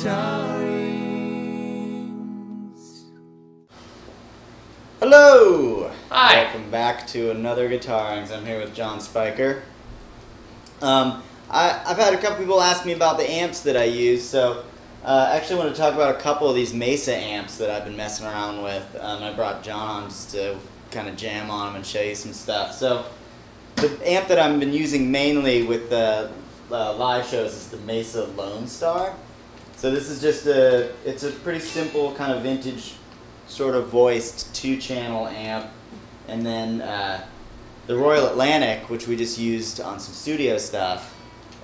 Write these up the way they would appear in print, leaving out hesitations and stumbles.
Guitarings. Hello! Hi! Welcome back to another Guitarings. I'm here with John Spiker. I've had a couple people ask me about the amps that I use, so I actually want to talk about a couple of these Mesa amps that I've been messing around with. I brought John on just to kind of jam on them and show you some stuff. So the amp that I've been using mainly with the live shows is the Mesa Lone Star. So this is just it's a pretty simple kind of vintage sort of voiced 2-channel amp. And then the Royal Atlantic, which we just used on some studio stuff,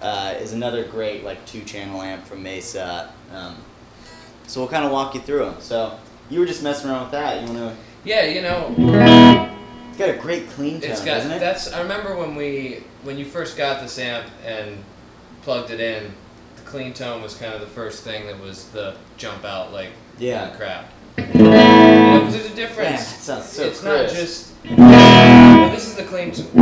is another great like 2-channel amp from Mesa. So we'll kind of walk you through them. So you were just messing around with that. You want to? Yeah, you know. It's got a great clean tone, doesn't it? I remember when you first got this amp and plugged it in, the clean tone was kind of the first thing that was the jump out like holy crap. You know, because there's a difference. Man, that sounds so it's crisp. not just. Well, this is the clean tone.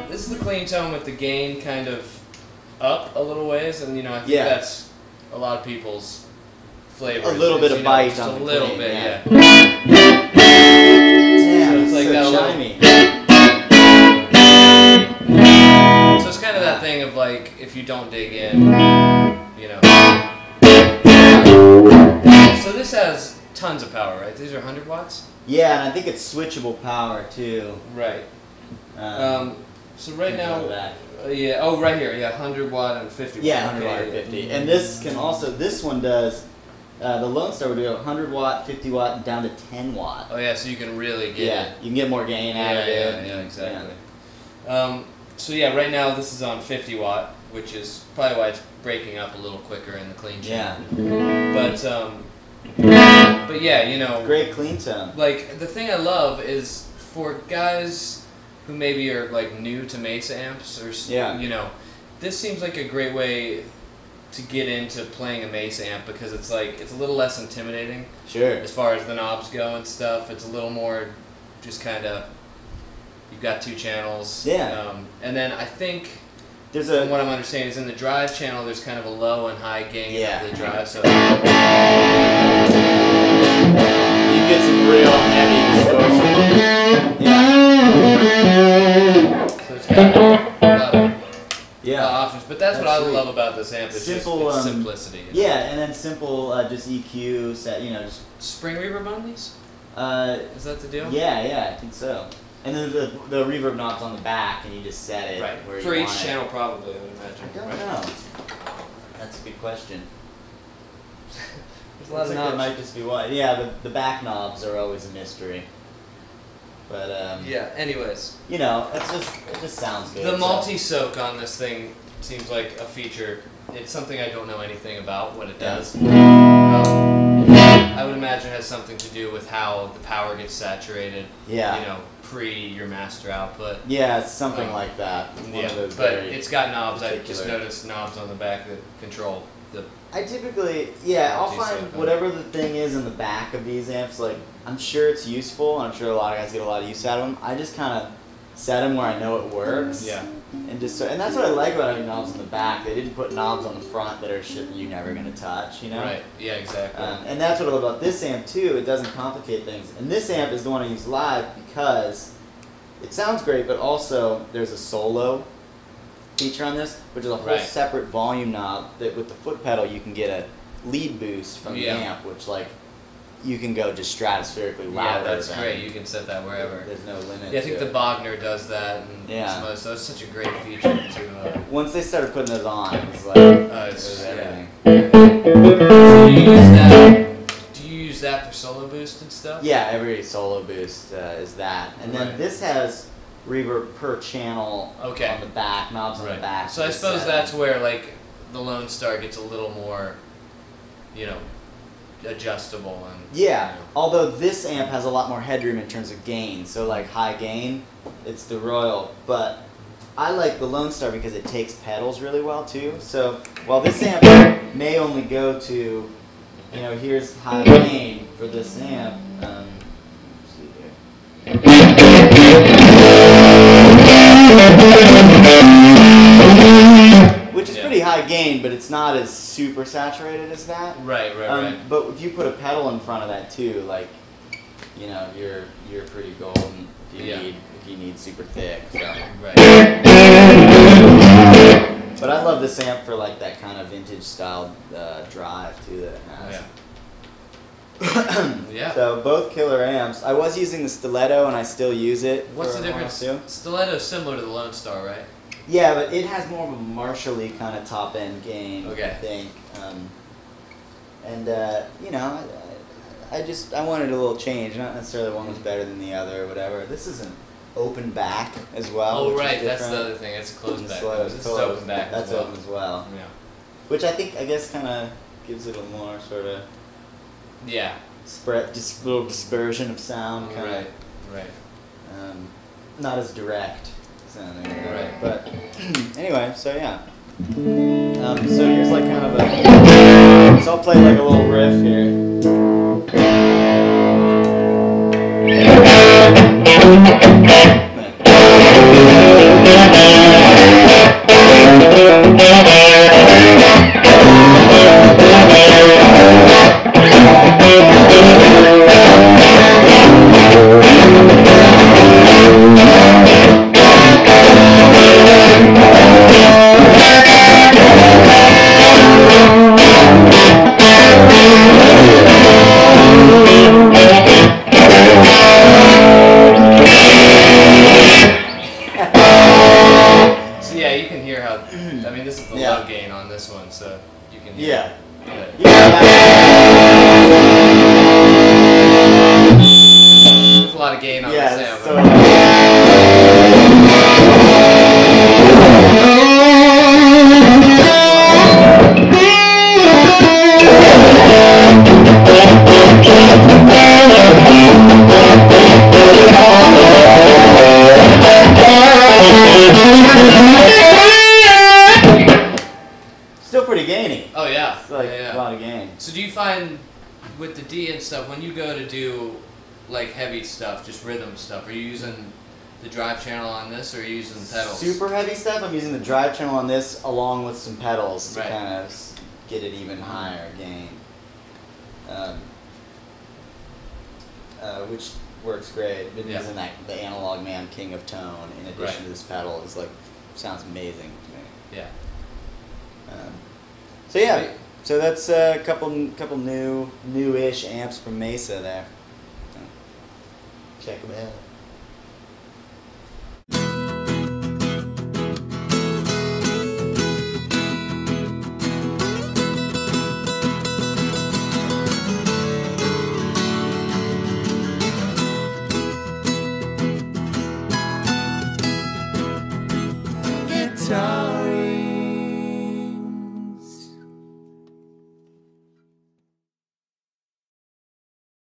This is the clean tone with the gain kind of up a little ways, and you know I think that's a lot of people's flavor. A little bit of bite just on a the little clean, bit, yeah. So it's like that shiny. So it's kind of that thing of like if you don't dig in, you know. So this has tons of power, right? These are 100 watts? Yeah, and I think it's switchable power too. Right. So right now, right here, 100 watt and 50 watt. Yeah, 100 watt and 50. And this can also, this one does, the Lone Star would do 100 watt, 50 watt, down to 10 watt. Oh yeah, so you can really get it. You can get more gain out of it. Yeah, exactly. So yeah, right now this is on 50 watt, which is probably why it's breaking up a little quicker in the clean channel. But yeah, you know. Great clean tone. Like, the thing I love is for guys who maybe are like new to Mesa amps or, you know, this seems like a great way to get into playing a Mesa amp because it's like, it's a little less intimidating. Sure. As far as the knobs go and stuff. It's a little more just kind of, you've got 2 channels. Yeah. And then I think, from what I'm understanding is in the drive channel, there's kind of a low and high gain of the drive. So you get some real heavy distortion. So it's got a lot of options. But that's what I love about this amp. It's simple, just simplicity. You know? Yeah, and then simple just EQ set. You know, just spring reverb on these. Is that the deal? Yeah, I think so. And then the reverb knob's on the back, and you just set it where you want it. For each channel, probably, I would imagine. I don't know. That's a good question. There's a lot of knobs. It might just be one. Yeah, the back knobs are always a mystery. But yeah. Anyways, you know, it just sounds good. The multi-soak on this thing seems like a feature. It's something I don't know anything about what it does. I would imagine it has something to do with how the power gets saturated. Yeah. You know, pre your master output. Yeah, it's something like that. But it's got knobs. I just noticed knobs on the back that control the. I typically, I'll find whatever the thing is in the back of these amps. Like, I'm sure it's useful. I'm sure a lot of guys get a lot of use out of them. I just kind of set them where I know it works. Yeah. And that's what I like about having knobs in the back. They didn't put knobs on the front that are shit that you're never gonna touch. You know. Right. Yeah. Exactly. And that's what I love about this amp too. It doesn't complicate things. And this amp is the one I use live because it sounds great, but also there's a solo feature on this, which is a whole separate volume knob that with the foot pedal you can get a lead boost from the amp, which like you can go just stratospherically louder. Yeah, that's great. You can set that wherever. There's no limit. Yeah, I think the Bogner does that, and some other, so it's such a great feature to. Once they started putting those on, it was like it's everything. Do you use that for solo boost and stuff? Yeah, every solo boost is that, and then this has reverb per channel on the back, knobs on the back. So I suppose that's where like the Lone Star gets a little more, you know, adjustable and although this amp has a lot more headroom in terms of gain, so like high gain, it's the Royal, but I like the Lone Star because it takes pedals really well too. So while this amp may only go to, you know, here's high gain for this amp. Let's see here. Which is pretty high gain gain, but it's not as super saturated as that. Right. But if you put a pedal in front of that too, like, you know, you're pretty golden if you need super thick. So. Right. But I love this amp for like that kind of vintage style drive too that it has. Yeah. So both killer amps. I was using the Stiletto and I still use it. What's the difference? Stiletto's similar to the Lone Star, right? Yeah, but it has more of a Marshall-y kind of top end gain. Okay. I think. You know, I wanted a little change. Not necessarily one was better than the other or whatever. This is an open back as well. Oh, right. That's the other thing. It's a closed back. This is open back. That's open as well. Yeah. Which I guess kind of gives it a more sort of. Yeah. Just a little dispersion of sound. Right. Not as direct sounding. Right. But anyway, so yeah. So here's like kind of a. So I'll play like a little riff here. This is the low gain on this one, so you can hear Yeah. it. There's a lot of gain on this amp. Still pretty gainy. Oh yeah. It's like a lot of gain. So do you find with the D and stuff, when you go to do like heavy stuff, just rhythm stuff, are you using the drive channel on this or are you using pedals? Super heavy stuff, I'm using the drive channel on this along with some pedals to Right. kind of get it even higher gain. Which works great. Been using the Analog Man King of Tone in addition to this pedal. It's like, sounds amazing to me. Yeah. So yeah, so that's a couple newish amps from Mesa there. Check them out.